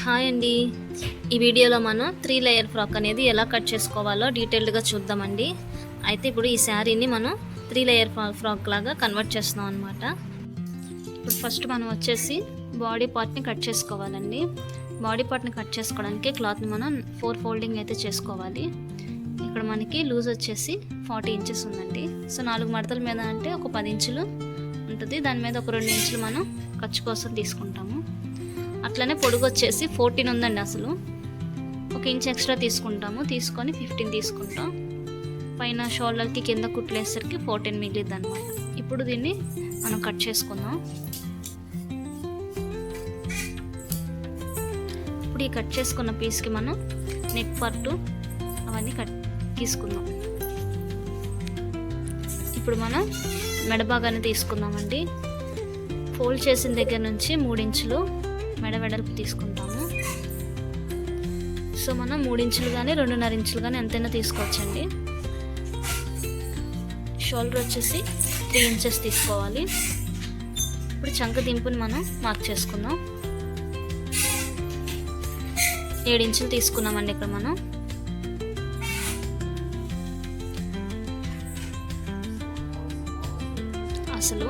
Hi అండి. ఈ వీడియోలో మనం 3 లేయర్ ఫ్రాక్ అనేది ఎలా కట్ చేసుకోవాలో డీటెయిల్డ్గా చూద్దామండి. అయితే ఇప్పుడు ఈ శారీని మనం 3 లేయర్ ఫ్రాక్ లాగా కన్వర్ట్ చేస్తున్నాం అనమాట. ఇప్పుడు ఫస్ట్ మనం వచ్చేసి బాడీ పార్ట్ని కట్ చేసుకోవాలండి. బాడీ పార్ట్ని కట్ చేసుకోవడానికి క్లాత్ని మనం 4 ఫోల్డింగ్ అయితే చేసుకోవాలి. ఇక్కడ మనకి లూజ్ వచ్చేసి 40 ఇంచెస్ ఉందండి. సో 4 మడతల మీద అంటే ఒక 10 ఇంచులు ఉంటుంది. దాని మీద ఒక 2 ఇంచులు మనం ఖర్చు కోసం తీసుకుంటాము. అట్లనే పొడుగు వచ్చేసి 14 ఉందండి. అసలు 1 ఇంచ్ ఎక్స్ట్రా తీసుకుంటాము. తీసుకొని 15 తీసుకుంటాం. పైన షోల్డర్కి కింద కుట్లేసరికి 14 మిగిలిద్ది అనమాట. ఇప్పుడు దీన్ని మనం కట్ చేసుకుందాం. ఇప్పుడు ఈ కట్ చేసుకున్న పీస్కి మనం నెక్ పార్టు అవన్నీ తీసుకుందాం. ఇప్పుడు మనం మెడ భాగాన్ని తీసుకుందామండి. ఫోల్డ్ చేసిన దగ్గర నుంచి 3 ఇంచులు మెడ వెడల్పు తీసుకుంటాము. సో మనం 3 ఇంచులు కానీ 2.5 ఇంచులు కానీ ఎంతైనా తీసుకోవచ్చండి. షోల్డర్ వచ్చేసి 3 ఇంచెస్ తీసుకోవాలి. ఇప్పుడు చంక దింపుని మనం మార్క్ చేసుకుందాం. 7 ఇంచులు తీసుకున్నామండి. ఇక్కడ మనం అసలు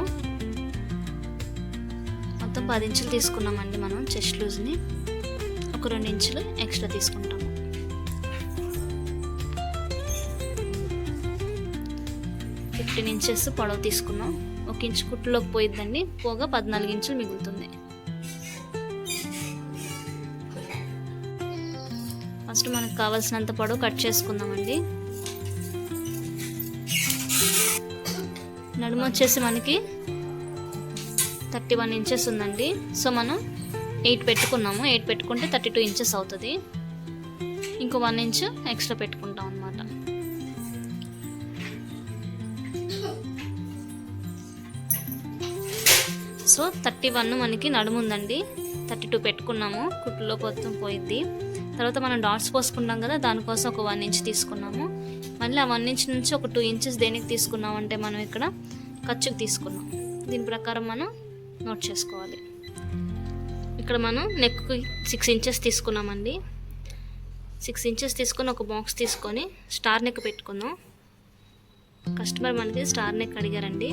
మొత్తం 10 ఇంచులు తీసుకున్నామండి. మనం చెస్ట్ లూజ్ని ఒక 2 ఇంచులు ఎక్స్ట్రా తీసుకుంటాము. ఫిఫ్టీన్ ఇంచెస్ పొడవు తీసుకున్నాం. 1 ఇంచు కుట్టులోకి పోయిద్దండి. పోగా 14 ఇంచులు మిగులుతుంది. ఫస్ట్ మనకు కావాల్సినంత పొడవు కట్ చేసుకుందామండి. నడుము వచ్చేసి మనకి 31 ఇంచెస్ ఉందండి. సో మనం 8 పెట్టుకున్నాము. 8 పెట్టుకుంటే 32 ఇంచెస్ అవుతుంది. ఇంకో 1 ఇంచు ఎక్స్ట్రా పెట్టుకుంటాం అన్నమాట. సో 31 మనకి నడుము ఉందండి. 32 పెట్టుకున్నాము. కుట్టులో మొత్తం పోయిద్ది. తర్వాత మనం డాట్స్ పోసుకుంటాం కదా, దానికోసం ఒక 1 ఇంచ్ తీసుకున్నాము. మళ్ళీ ఆ 1 ఇంచ్ నుంచి ఒక 2 ఇంచెస్ దేనికి తీసుకున్నాం అంటే మనం ఇక్కడ ఖర్చుకు తీసుకున్నాం. దీని ప్రకారం మనం నోట్ చేసుకోవాలి. ఇక్కడ మనం నెక్కి 6 ఇంచెస్ తీసుకున్నామండి. 6 ఇంచెస్ తీసుకొని ఒక బాక్స్ తీసుకొని స్టార్ నెక్ పెట్టుకుందాం. కస్టమర్ మనకి స్టార్ నెక్ అడిగారండి.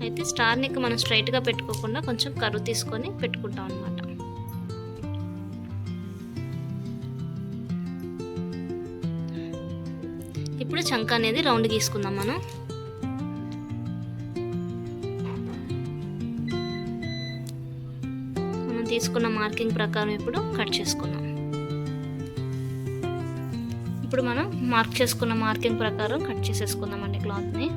అయితే స్టార్ నెక్ మనం స్ట్రైట్గా పెట్టుకోకుండా కొంచెం కర్వ్ తీసుకొని పెట్టుకుంటాం అన్నమాట. ఇప్పుడు చంక అనేది రౌండ్ గీసుకుందాం. మనం తీసుకున్న మార్కింగ్ ప్రకారం ఇప్పుడు కట్ చేసుకుందాం. ఇప్పుడు మనం మార్క్ చేసుకున్న మార్కింగ్ ప్రకారం కట్ చేసేసుకుందామండి క్లాత్ని.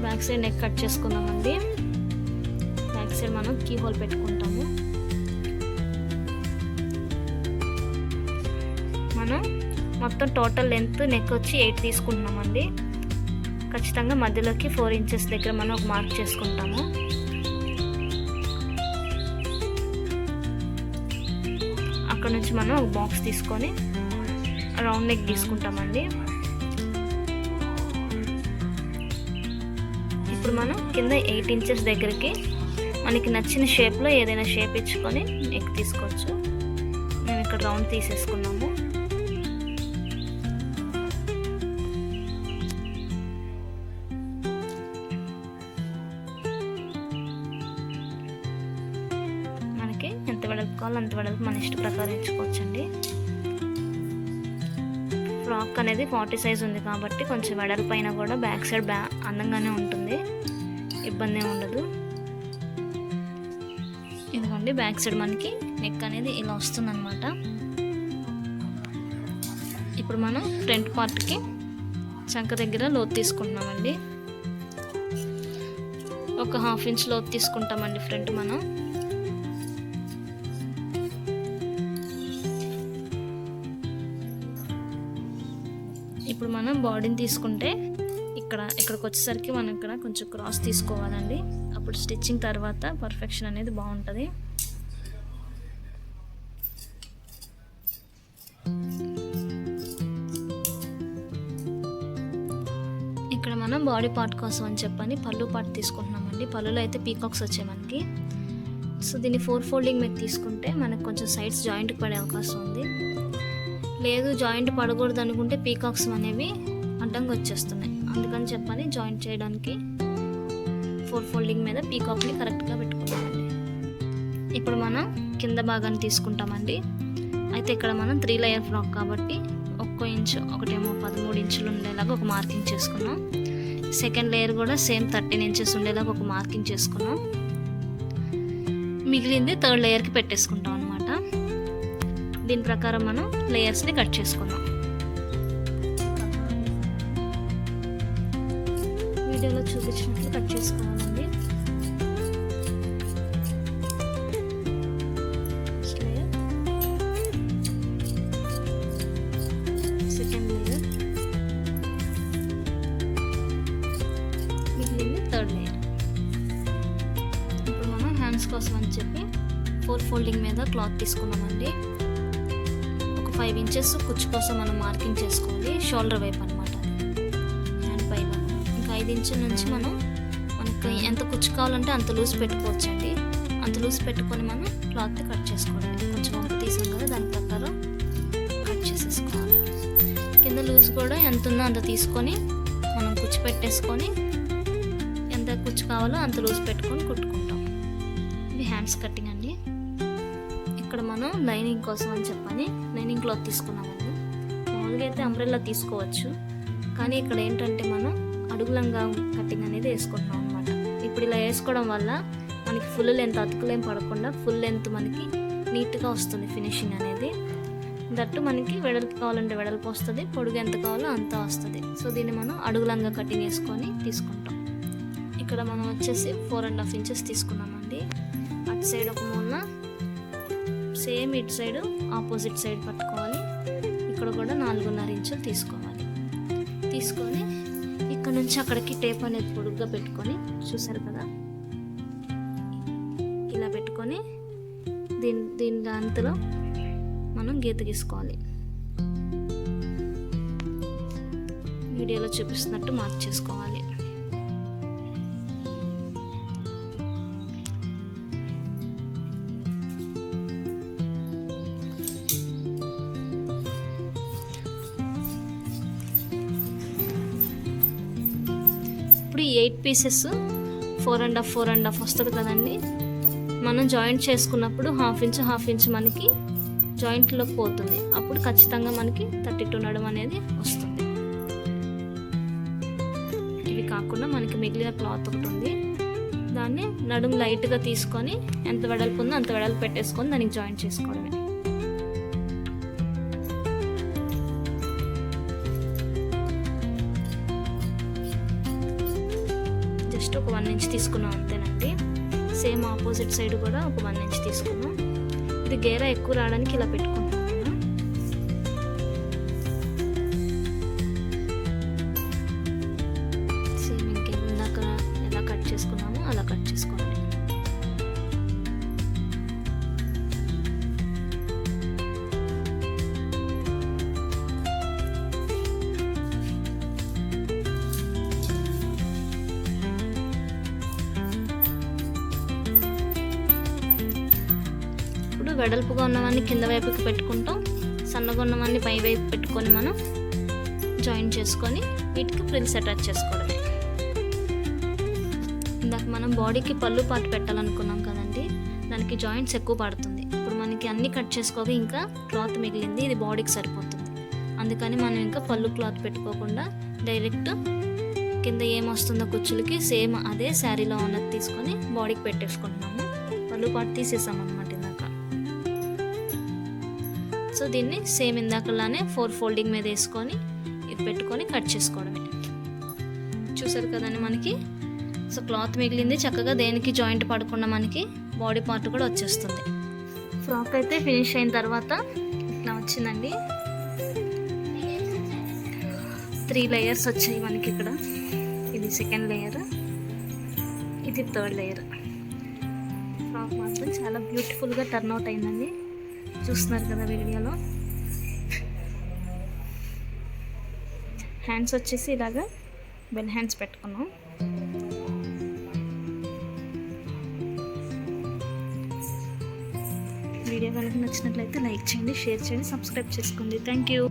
బ్యాక్ సైడ్ నెక్ కట్ చేసుకున్నామండి. బ్యాక్ సైడ్ మనం కీ హోల్ పెట్టుకుంటాము. మనం మొత్తం టోటల్ లెంత్ నెక్ వచ్చి 8 తీసుకుంటున్నామండి. ఖచ్చితంగా మధ్యలోకి 4 ఇంచెస్ దగ్గర మనం ఒక మార్క్ చేసుకుంటాము. అక్కడ నుంచి మనం ఒక బాక్స్ తీసుకొని రౌండ్ నెక్ తీసుకుంటామండి. ఇప్పుడు మనం కింద 8 ఇంచెస్ దగ్గరికి మనకి నచ్చిన షేప్లో ఏదైనా షేప్ ఇచ్చుకొని నెక్ తీసుకోవచ్చు. మేము ఇక్కడ రౌండ్ తీసేసుకున్నాము. మనకి ఎంత వెడల్పు కావాలో అంత వెడల్పు మన ఇష్ట ప్రకారం ఇచ్చుకోవచ్చండి. ఫ్రాక్ అనేది 40 సైజ్ ఉంది కాబట్టి కొంచెం వెడల్పు అయినా కూడా బ్యాక్ సైడ్ అందంగానే ఉంటుంది, ఇబ్బంది ఏమి ఉండదు. ఇదిగోండి బ్యాక్ సైడ్ మనకి నెక్ అనేది ఇలా వస్తుందన్నమాట. ఇప్పుడు మనం ఫ్రంట్ పార్ట్కి చంక దగ్గర లోతు తీసుకుంటున్నామండి. ఒక 1/2 ఇంచ్ లోతు తీసుకుంటామండి ఫ్రంట్ మనం. ఇప్పుడు మనం బాడీని తీసుకుంటే ఇక్కడికి వచ్చేసరికి మనం ఇక్కడ కొంచెం క్రాస్ తీసుకోవాలండి. అప్పుడు స్టిచ్చింగ్ తర్వాత పర్ఫెక్షన్ అనేది బాగుంటుంది. ఇక్కడ మనం బాడీ పార్ట్ కోసం అని చెప్పని పళ్ళు పార్ట్ తీసుకుంటున్నామండి. పళ్ళులో అయితే పీకాక్స్ వచ్చాయి మనకి. సో దీన్ని 4 ఫోల్డింగ్ మీద తీసుకుంటే మనకు కొంచెం సైడ్స్ జాయింట్కి పడే అవకాశం ఉంది. లేదు జాయింట్ పడకూడదు అనుకుంటే పీకాక్స్ అనేవి అడ్డంగా వచ్చేస్తున్నాయి. అందుకని చెప్పని జాయింట్ చేయడానికి 4 ఫోల్డింగ్ మీద పీకాక్ని కరెక్ట్గా పెట్టుకున్నామండి. ఇప్పుడు మనం కింద భాగాన్ని తీసుకుంటామండి. అయితే ఇక్కడ మనం 3 లేయర్ ఫ్రాక్ కాబట్టి 1 ఇంచు ఒకటేమో 13 ఇంచులు ఉండేలాగా ఒక మార్కింగ్ చేసుకున్నాం. సెకండ్ లేయర్ కూడా సేమ్ 13 ఇంచెస్ ఉండేలాగా ఒక మార్కింగ్ చేసుకున్నాం. మిగిలింది థర్డ్ లేయర్కి పెట్టేసుకుంటాం అనమాట. దీని ప్రకారం మనం లేయర్స్ని కట్ చేసుకున్నాం. వీడియోలో చూపించినట్లు కట్ చేసుకోవాలండి. సెకండ్ లేయర్, మిగిలింది థర్డ్ లేయర్. ఇప్పుడు మనం హ్యాండ్స్ కోసం అని చెప్పి 4 ఫోల్డింగ్ మీద క్లాత్ తీసుకున్నామండి. ఒక 5 ఇంచెస్ కుచ్చు కోసం మనం మార్కింగ్ చేసుకోవాలి. షోల్డర్ వైపు అనమాట, హ్యాండ్ పైన. ఇంకా 5 ఇంచుల నుంచి మనకి ఎంత కుచ్చు కావాలంటే అంత లూజ్ పెట్టుకోవచ్చండి. అంత లూజ్ పెట్టుకొని మనం క్లాత్ కట్ చేసుకోవాలి. కొంచెం వంపు తీసాం కదా, దాని ప్రకారం కట్ చేసేసుకోవాలి. కింద లూజ్ కూడా ఎంత ఉందో అంత తీసుకొని మనం కుచ్చు పెట్టేసుకొని ఎంత కుచ్చు కావాలో అంత లూజ్ పెట్టుకొని కుట్టుకుంటాం. ఇది హ్యాండ్స్ కటింగ్ అండి. ఇక్కడ మనం లైనింగ్ కోసం అని చెప్పని లైనింగ్ క్లాత్ తీసుకున్నామండి. మామూలుగా అయితే అంబ్రెల్లా తీసుకోవచ్చు, కానీ ఇక్కడ ఏంటంటే మనం అడుగులంగా కటింగ్ అనేది వేసుకుంటున్నాం అనమాట. ఇప్పుడు ఇలా వేసుకోవడం వల్ల మనకి ఫుల్ లెంత్ అతుకులేం పడకుండా ఫుల్ లెంత్ మనకి నీట్గా వస్తుంది ఫినిషింగ్ అనేది. దట్టు మనకి వెడల్పు కావాలంటే వెడల్పు వస్తుంది, పొడుగు ఎంత కావాలో అంత వస్తుంది. సో దీన్ని మనం అడుగులంగా కటింగ్ వేసుకొని తీసుకుంటాం. ఇక్కడ మనం వచ్చేసి 4.5 ఇంచెస్ తీసుకున్నామండి. అటు సైడ్ ఒక మూలన సేమ్ ఇటు సైడ్ ఆపోజిట్ సైడ్ పట్టుకోవాలి. ఇక్కడ కూడా 4.5 ఇంచులు తీసుకోవాలి. తీసుకొని ఇక్కడ నుంచి అక్కడికి టేప్ అనేది పొడుగ్గా పెట్టుకొని, చూసారు కదా, ఇలా పెట్టుకొని దీని దాంట్లో మనం గీత గీసుకోవాలి. వీడియోలో చూపిస్తున్నట్టు మార్క్ చేసుకోవాలి. ఇప్పుడు ఈ 8 పీసెస్ 4.5 వస్తుంది కదండి. మనం జాయింట్ చేసుకున్నప్పుడు హాఫ్ ఇంచ్ మనకి జాయింట్లోకి పోతుంది. అప్పుడు ఖచ్చితంగా మనకి 32 నడుము అనేది వస్తుంది. ఇవి కాకుండా మనకి మిగిలిన క్లాత్ ఒకటి ఉంది, దాన్ని నడుము లైట్గా తీసుకొని ఎంత వెడల్పు ఉందో అంత వెడల్పు పెట్టేసుకొని దానికి జాయింట్ చేసుకోవడమే. జస్ట్ ఒక 1 ఇంచ్ తీసుకున్నాం అంతేనండి. సేమ్ ఆపోజిట్ సైడ్ కూడా ఒక 1 ఇంచ్ తీసుకున్నాం. ఇది గేరా ఎక్కువ రావడానికి ఇలా పెట్టుకుంటాం నేను. సేమ్ ఇందాక ఎలా కట్ చేసుకున్నామో అలా కట్ చేసుకోవాలి. వెడల్పుగా ఉన్నవన్నీ కింద వైపుకి పెట్టుకుంటాం, సన్నగా ఉన్నవన్నీ పై వైపు పెట్టుకొని మనం జాయిన్ చేసుకొని వీటికి ఫ్రిల్స్ అటాచ్ చేసుకోవడమే. ఇందాక మనం బాడీకి పళ్ళు పార్ట్ పెట్టాలనుకున్నాం కదండి, దానికి జాయింట్స్ ఎక్కువ పడుతుంది. ఇప్పుడు మనకి అన్నీ కట్ చేసుకోక ఇంకా క్లాత్ మిగిలింది, ఇది బాడీకి సరిపోతుంది. అందుకని మనం ఇంకా పళ్ళు క్లాత్ పెట్టుకోకుండా డైరెక్ట్ కింద ఏమొస్తుందో కుచ్చులకి సేమ్ అదే శారీలో ఉన్నది తీసుకొని బాడీకి పెట్టేసుకుంటున్నాము. పళ్ళు పార్ట్ తీసేసాం అనమాట ఇందాక. సో దీన్ని సేమ్ ఇందాకలానే 4 ఫోల్డింగ్ మీద వేసుకొని ఇది పెట్టుకొని కట్ చేసుకోవడమే. చూసారు కదండి మనకి. సో క్లాత్ మిగిలింది, చక్కగా దేనికి జాయింట్ పడకుండా మనకి బాడీ పార్ట్ కూడా వచ్చేస్తుంది. ఫ్రాక్ అయితే ఫినిష్ అయిన తర్వాత ఇట్లా వచ్చిందండి. 3 లేయర్స్ వచ్చాయి మనకి ఇక్కడ. ఇది సెకండ్ లేయర్, ఇది థర్డ్ లేయర్. ఫ్రాక్ మాత్రం చాలా బ్యూటిఫుల్గా టర్న్ అవుట్ అయిందండి, చూస్తున్నారు కదా వీడియోలో. హ్యాండ్స్ వచ్చేసి ఇలాగా బెల్ హ్యాండ్స్ పెట్టుకున్నాం. వీడియో కనుక నచ్చినట్లయితే లైక్ చేయండి, షేర్ చేయండి, సబ్స్క్రైబ్ చేసుకోండి. Thank you.